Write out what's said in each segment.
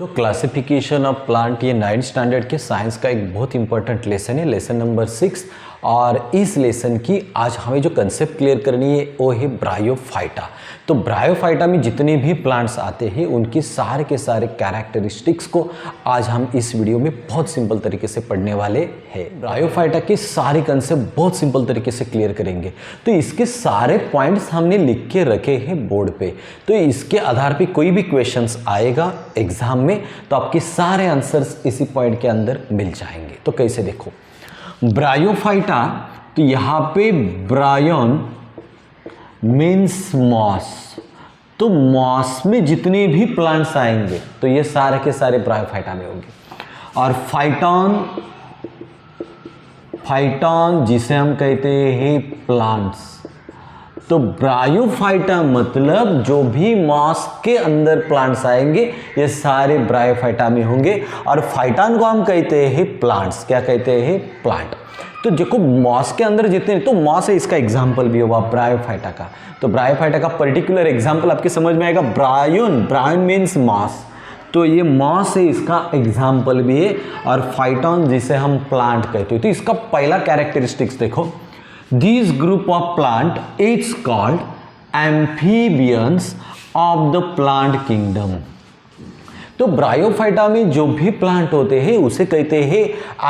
जो classification of plant ये 9th standard के साइंस का एक बहुत इंपॉर्टेंट लेसन है, लेसन नंबर 6। और इस लेसन की आज हमें जो कंसेप्ट क्लियर करनी है वो है ब्रायोफाइटा। तो ब्रायोफाइटा में जितने भी प्लांट्स आते हैं उनकी सारे के सारे कैरेक्टरिस्टिक्स को आज हम इस वीडियो में बहुत सिंपल तरीके से पढ़ने वाले हैं। ब्रायोफाइटा के सारे कंसेप्ट बहुत सिंपल तरीके से क्लियर करेंगे। तो इसके सारे पॉइंट्स हमने लिख के रखे हैं बोर्ड पे, तो इसके आधार पे कोई भी क्वेश्चंस आएगा एग्जाम में तो आपके सारे आंसर्स इसी पॉइंट के अंदर मिल जाएंगे। तो कैसे देखो, ब्रायोफाइटा, तो यहाँ पे ब्रायोन मीन्स मॉस, तो मॉस में जितने भी प्लांट्स आएंगे तो ये सारे के सारे ब्रायोफाइटा में होंगे। और फाइटॉन, फाइटॉन जिसे हम कहते हैं प्लांट्स, तो ब्रायोफाइटा मतलब जो भी मॉस के अंदर प्लांट्स आएंगे ये सारे ब्रायोफाइटा में होंगे। और फाइटॉन को हम कहते हैं प्लांट्स, क्या कहते हैं, प्लांट। तो देखो मॉस के अंदर जितने, तो मॉस है इसका एग्जाम्पल भी होगा ब्रायोफाइटा का। तो ब्रायोफाइटा का पर्टिकुलर एग्जाम्पल आपके समझ में आएगा, ब्रायोन, ब्रायोन मीन्स मॉस, तो ये मॉस है इसका एग्जाम्पल भी है। और फाइटॉन जिसे हम प्लांट कहते हैं, तो इसका पहला कैरेक्टरिस्टिक्स देखो, this group of plant is called amphibians of the plant kingdom. तो ब्रायोफाइटा में जो भी प्लांट होते हैं उसे कहते हैं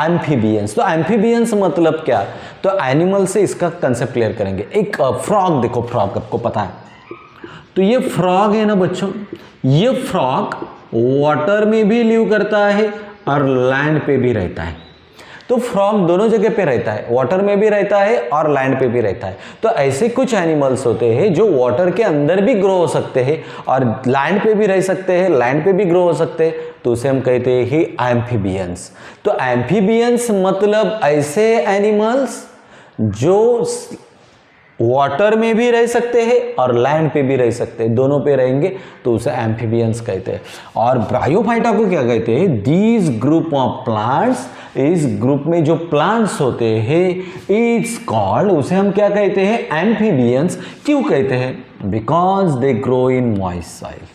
एम्फीबियंस। तो एम्फीबियंस मतलब क्या, तो एनिमल से इसका कंसेप्ट क्लियर करेंगे। एक फ्रॉग देखो, फ्रॉग आपको पता है, तो ये फ्रॉग है ना बच्चों, ये फ्रॉग वाटर में भी लिव करता है और लैंड पे भी रहता है। तो फ्रॉग दोनों जगह पे रहता है, वाटर में भी रहता है और लैंड पे भी रहता है। तो ऐसे कुछ एनिमल्स होते हैं जो वाटर के अंदर भी ग्रो हो सकते हैं और लैंड पे भी रह सकते हैं, लैंड पे भी ग्रो हो सकते हैं, तो उसे हम कहते हैं एम्फीबियंस। तो एम्फीबियंस मतलब ऐसे एनिमल्स जो वाटर में भी रह सकते हैं और लैंड पे भी रह सकते हैं, दोनों पे रहेंगे तो उसे एम्फीबियंस कहते हैं। और ब्रायोफाइटा को क्या कहते हैं, दीज ग्रुप ऑफ प्लांट्स, इस ग्रुप में जो प्लांट्स होते हैं इज कॉल्ड, उसे हम क्या कहते हैं, एम्फीबियंस। क्यों कहते हैं, because they grow in moist soil,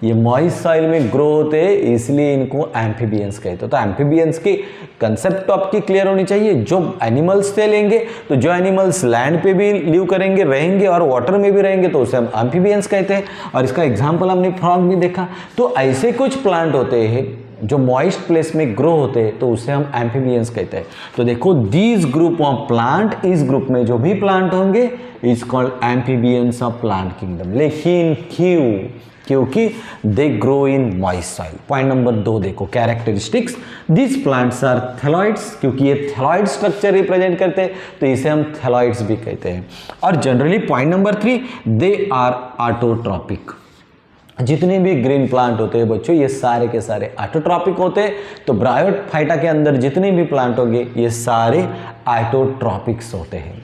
ये मॉइस्ट सॉइल में ग्रो होते हैं इसलिए इनको एम्फीबियंस कहते हैं। तो एम्फीबियंस की कंसेप्ट तो आपकी क्लियर होनी चाहिए। जो एनिमल्स से लेंगे, तो जो एनिमल्स लैंड पे भी लिव करेंगे, रहेंगे और वाटर में भी रहेंगे तो उसे हम एम्फीबियंस कहते हैं। और इसका एग्जाम्पल हमने फ्रॉग भी देखा। तो ऐसे कुछ प्लांट होते हैं जो मॉइस्ट प्लेस में ग्रो होते हैं तो उसे हम एम्फीबियंस कहते हैं। तो देखो, दीज ग्रुप ऑफ प्लांट, इस ग्रुप में जो भी प्लांट होंगे is called amphibians of plant kingdom. लेकिन क्यों, क्योंकि they grow in moist soil. Point number 2 देखो, कैरेक्टरिस्टिक्स, दिस प्लांट्स आर थैलॉइड्स, क्योंकि ये थैलॉइड स्ट्रक्चर रिप्रेजेंट करते हैं तो इसे हम थैलॉइड्स भी कहते हैं। और generally point number 3, they are autotrophic. जितने भी ग्रीन प्लांट होते हैं बच्चों ये सारे के सारे ऑटोट्रॉपिक होते हैं। तो ब्रायोफाइटा के अंदर जितने भी प्लांट होंगे ये सारे ऑटोट्रॉपिक्स होते हैं।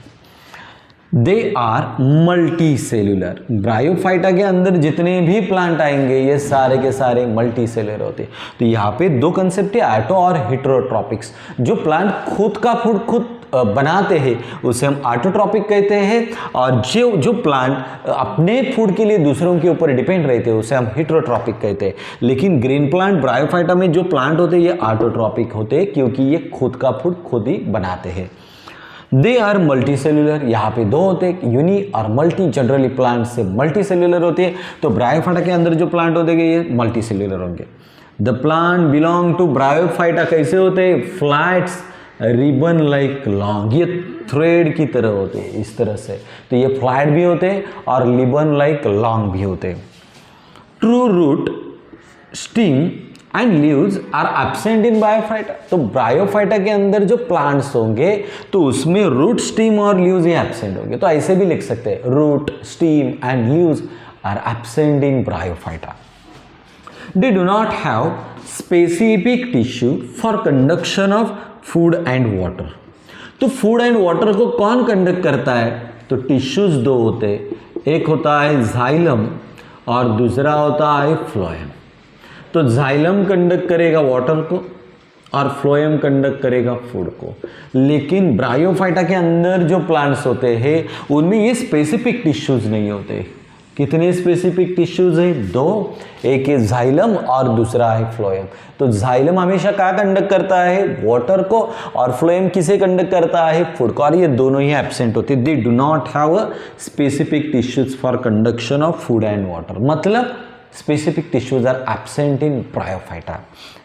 They are multicellular, bryophyta के अंदर जितने भी प्लांट आएंगे ये सारे के सारे मल्टी सेल्यूलर होते हैं। तो यहाँ पे दो कंसेप्ट है, ऑटो और हेटेरोट्रॉपिक्स। जो प्लांट खुद का फूड खुद बनाते हैं उसे हम ऑटोट्रॉपिक कहते हैं, और जो प्लांट अपने फूड के लिए दूसरों के ऊपर डिपेंड रहते हैं उसे हम हेटेरोट्रॉपिक कहते हैं। लेकिन ग्रीन प्लांट, ब्रायोफाइटा में जो प्लांट होते हैं ये ऑटोट्रॉपिक होते हैं क्योंकि ये खुद का फूड खुद ही बनाते हैं। दे आर मल्टी सेल्यूलर, यहाँ पे दो होते हैं, यूनि और मल्टी। जनरली प्लांट से मल्टी सेल्यूलर होते हैं, तो ब्रायोफाइटा के अंदर जो प्लांट होते हैं ये मल्टी सेल्यूलर होंगे। The plant belong to bryophyta कैसे होते हैं, फ्लैट्स रिबन लाइक लॉन्ग, ये थ्रेड की तरह होते हैं इस तरह से। तो ये फ्लैट भी होते हैं और रिबन लाइक लॉन्ग भी होते हैं। True root, stem and leaves are absent in bryophyta. तो ब्रायोफाइटा के अंदर जो प्लांट्स होंगे तो उसमें रूट, स्टीम और लीव्स ये एब्सेंट होंगे। तो ऐसे भी लिख सकते हैं, root, stem and leaves are absent in bryophyta. They do not have specific tissue for conduction of food and water. तो फूड एंड वाटर को कौन कंडक्ट करता है, तो टिश्यूज दो होते हैं, एक होता है जाइलम और दूसरा होता है फ्लोएम। तो जाइलम कंडक्ट करेगा वाटर को और फ्लोएम कंडक्ट करेगा फूड को। लेकिन ब्रायोफाइटा के अंदर जो प्लांट्स होते हैं उनमें ये स्पेसिफिक टिश्यूज नहीं होते। कितने स्पेसिफिक टिश्यूज है? दो, एक है जाइलम और दूसरा है फ्लोएम। तो जाइलम हमेशा क्या कंडक्ट करता है? वाटर को, और फ्लोएम किसे कंडक्ट करता है? फूड को, और ये दोनों ही एब्सेंट होते हैं। They do not have a specific tissues for conduction of food and water, मतलब specific tissues are absent in bryophyta.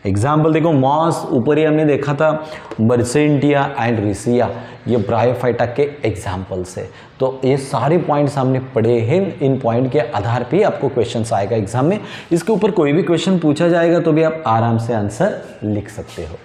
Example देखो, मॉस ऊपर ही हमने देखा था, बर्सेंटिया एंड रिसिया, ये ब्रायोफाइटा के एग्जाम्पल्स है। तो ये सारे पॉइंट्स हमने पढ़े हैं, इन पॉइंट के आधार पे आपको क्वेश्चंस आएगा एग्जाम में। इसके ऊपर कोई भी क्वेश्चन पूछा जाएगा तो भी आप आराम से आंसर लिख सकते हो।